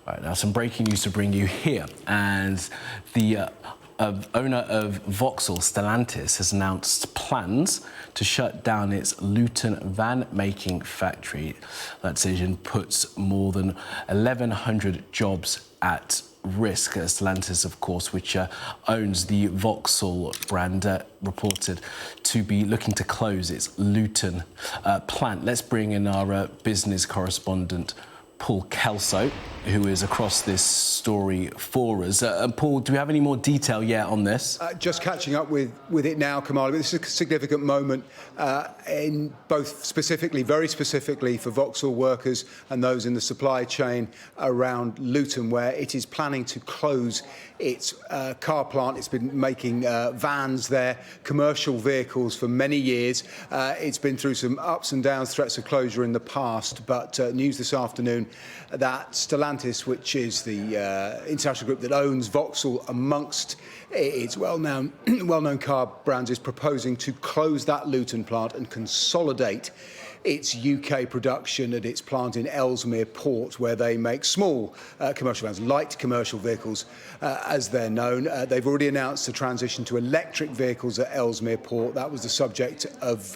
Right, now some breaking news to bring you here, and the owner of Vauxhall, Stellantis, has announced plans to shut down its Luton van-making factory. That decision puts more than 1,100 jobs at risk. Stellantis, of course, which owns the Vauxhall brand, reported to be looking to close its Luton plant. Let's bring in our business correspondent, Paul Kelso, who is across this story for us. Paul, do we have any more detail yet on this? Just catching up with it now, Kamal. This is a significant moment in both very specifically for Vauxhall workers and those in the supply chain around Luton, where it is planning to close its car plant. It's been making vans there, commercial vehicles for many years. It's been through some ups and downs, threats of closure in the past, but news this afternoon that Stellantis, which is the international group that owns Vauxhall amongst its well-known car brands, is proposing to close that Luton plant and consolidate its UK production at its plant in Ellesmere Port, where they make small commercial vans, light commercial vehicles, as they're known. They've already announced the transition to electric vehicles at Ellesmere Port. That was the subject of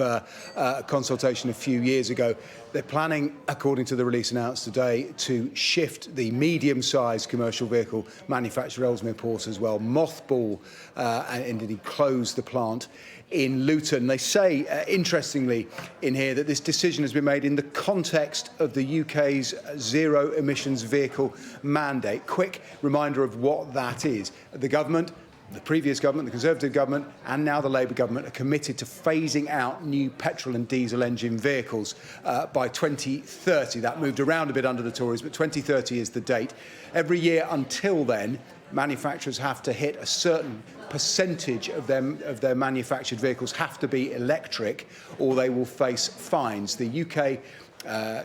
consultation a few years ago. They're planning, according to the release announced today, to shift the medium-sized commercial vehicle manufacturer Ellesmere Port as well, mothball and indeed close the plant in Luton. They say, interestingly, in here that this decision has been made in the context of the UK's zero emissions vehicle mandate. Quick reminder of what that is. The government, the previous government, the Conservative government, and now the Labour government are committed to phasing out new petrol and diesel engine vehicles by 2030. That moved around a bit under the Tories, but 2030 is the date. Every year until then, manufacturers have to hit a certain percentage of their manufactured vehicles have to be electric, or they will face fines. The UK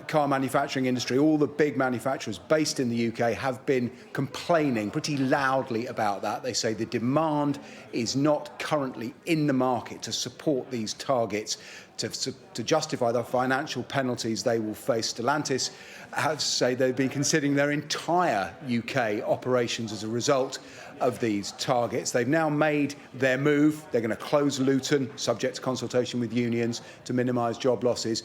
car manufacturing industry, all the big manufacturers based in the UK, have been complaining pretty loudly about that. They say the demand is not currently in the market to support these targets. To justify the financial penalties they will face, Stellantis have say they've been considering their entire UK operations as a result of these targets. They've now made their move. They're going to close Luton, subject to consultation with unions, to minimise job losses,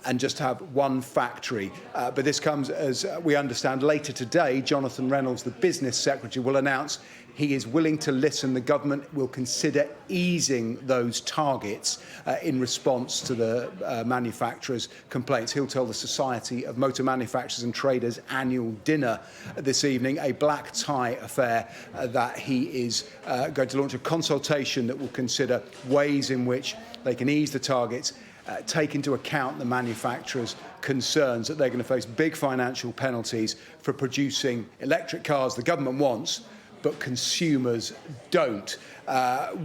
and just have one factory. But this comes, as we understand, later today. Jonathan Reynolds, the business secretary, will announce he is willing to listen. The government will consider easing those targets in response to the manufacturers' complaints. He'll tell the Society of Motor Manufacturers and Traders annual dinner this evening, a black tie affair, that he is going to launch a consultation that will consider ways in which they can ease the targets, take into account the manufacturers' concerns that they're going to face big financial penalties for producing electric cars the government wants, but consumers don't.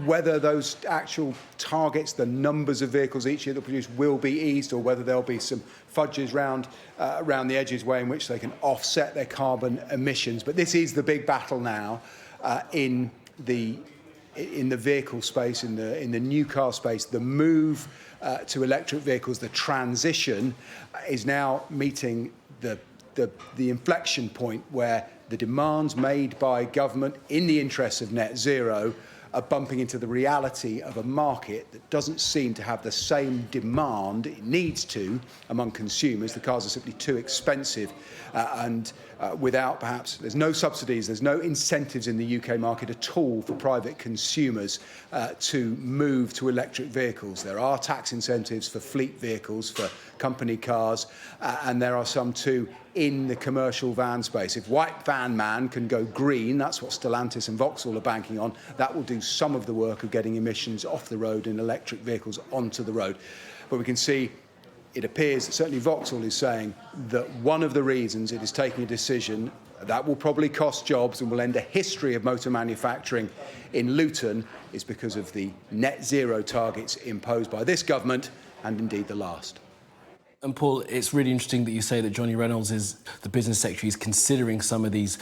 Whether those actual targets, the numbers of vehicles each year that produce, will be eased, or whether there'll be some fudges around the edges, way in which they can offset their carbon emissions. But this is the big battle now in the vehicle space, in the new car space. The move to electric vehicles, the transition, is now meeting the inflection point where the demands made by government in the interests of net zero are bumping into the reality of a market that doesn't seem to have the same demand it needs to among consumers. The cars are simply too expensive, and without, perhaps, there's no subsidies, there's no incentives in the UK market at all for private consumers to move to electric vehicles. There are tax incentives for fleet vehicles, for company cars, and there are some too in the commercial van space. If White Van Man can go green, that's what Stellantis and Vauxhall are banking on, that will do some of the work of getting emissions off the road and electric vehicles onto the road. But we can see, it appears that certainly Vauxhall is saying that one of the reasons it is taking a decision that will probably cost jobs and will end a history of motor manufacturing in Luton is because of the net zero targets imposed by this government and indeed the last. And Paul, it's really interesting that you say that Johnny Reynolds, is the business secretary, is considering some of these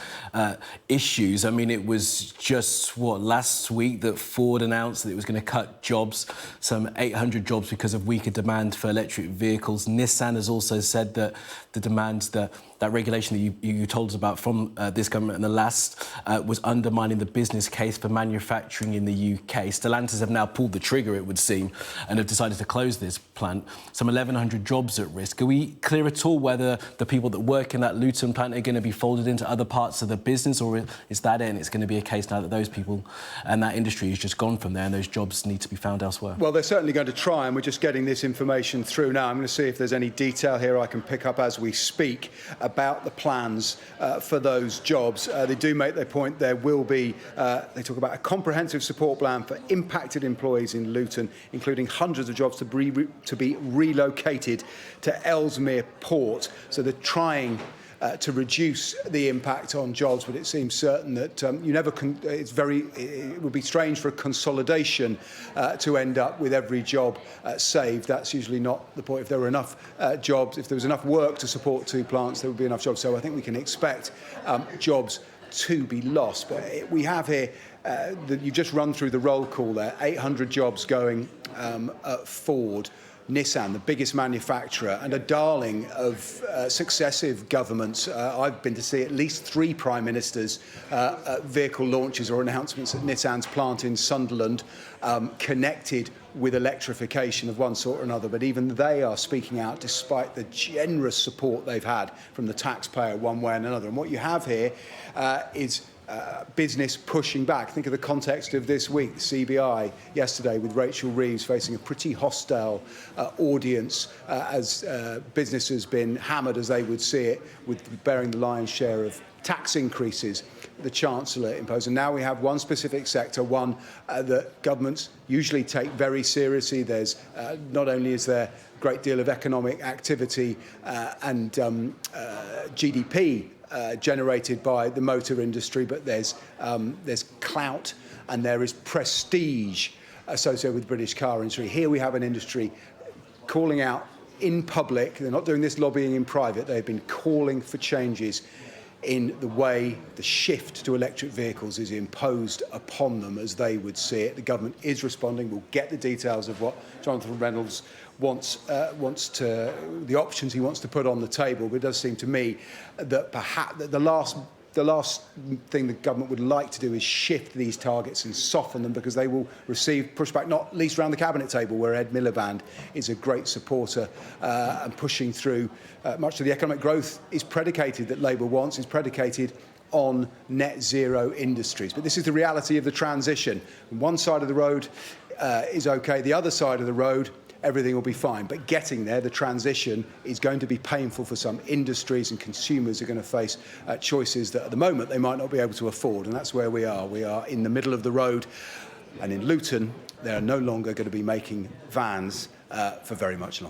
issues. I mean, it was just, last week that Ford announced that it was going to cut jobs, some 800 jobs, because of weaker demand for electric vehicles. Nissan has also said that the demand that that regulation that you told us about from this government in the last was undermining the business case for manufacturing in the UK. Stellantis have now pulled the trigger, it would seem, and have decided to close this plant. Some 1,100 jobs at risk. Are we clear at all whether the people that work in that Luton plant are going to be folded into other parts of the business, or is that it? And it's going to be a case now that those people and that industry is just gone from there and those jobs need to be found elsewhere? Well, they're certainly going to try, and we're just getting this information through now. I'm going to see if there's any detail here I can pick up as we speak about the plans for those jobs. They do make their point. There will be, they talk about a comprehensive support plan for impacted employees in Luton, including hundreds of jobs to be relocated to Ellesmere Port. So they're trying to reduce the impact on jobs, but it seems certain that it would be strange for a consolidation to end up with every job saved. That's usually not the point. If there were enough jobs, if there was enough work to support two plants, there would be enough jobs. So I think we can expect jobs to be lost. But we have here, you've just run through the roll call there, 800 jobs going at Ford. Nissan, the biggest manufacturer and a darling of successive governments. I've been to see at least 3 prime ministers at vehicle launches or announcements at Nissan's plant in Sunderland, connected with electrification of one sort or another. But even they are speaking out despite the generous support they've had from the taxpayer one way and another. And what you have here is business pushing back. Think of the context of this week, CBI yesterday with Rachel Reeves facing a pretty hostile audience as business has been hammered, as they would see it, with bearing the lion's share of tax increases the Chancellor imposed. And now we have one specific sector, one that governments usually take very seriously. There's not only is there a great deal of economic activity and GDP generated by the motor industry, but there's clout and there is prestige associated with the British car industry. Here we have an industry calling out in public. They're not doing this lobbying in private. They've been calling for changes in the way the shift to electric vehicles is imposed upon them as they would see it. The government is responding. We'll get the details of what Jonathan Reynolds wants the options he wants to put on the table. But it does seem to me that perhaps the last thing the government would like to do is shift these targets and soften them, because they will receive pushback, not least around the cabinet table, where Ed Miliband is a great supporter and pushing through much of the economic growth is predicated that Labour wants, is predicated on net zero industries. But this is the reality of the transition. One side of the road is okay, the other side of the road, everything will be fine. But getting there, the transition, is going to be painful for some industries, and consumers are going to face choices that at the moment they might not be able to afford. And that's where we are. We are in the middle of the road. And in Luton, they are no longer going to be making vans for very much longer.